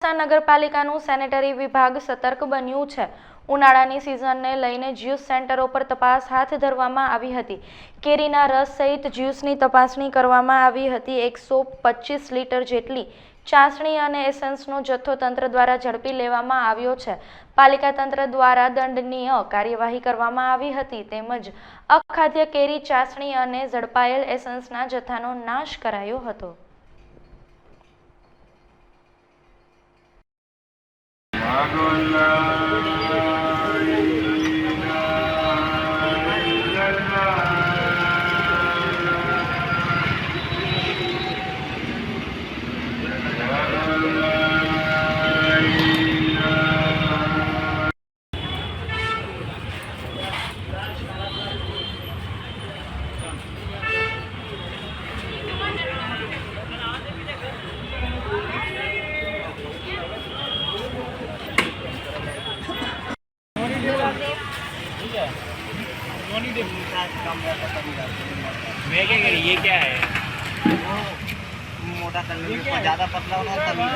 Modasa નગરપાલિકાનું sanitary વિભાગ સતર્ક બન્યું છે। ઉનાળાની સિઝનને લઈને જ્યુસ સેન્ટરો પર તપાસ હાથ ધરવામાં આવી હતી। કેરીના રસ સહિત જ્યુસની તપાસણી કરવામાં આવી હતી। 125 લીટર જેટલી ચાસણી અને એસેન્સનો જથ્થો તંત્ર દ્વારા ઝડપી લેવામાં આવ્યો છે। પાલિકા તંત્ર દ્વારા દંડનીય કાર્યવાહી કરવામાં આવી હતી તેમજ અખાદ્ય કેરી ચાસણી અને ઝડપાયેલ એસેન્સના જથ્થાનો નાશ કરાયો હતો। मैं क्या करी ये क्या है वो मोटा करने के ऊपर ज़्यादा पतला होना तभी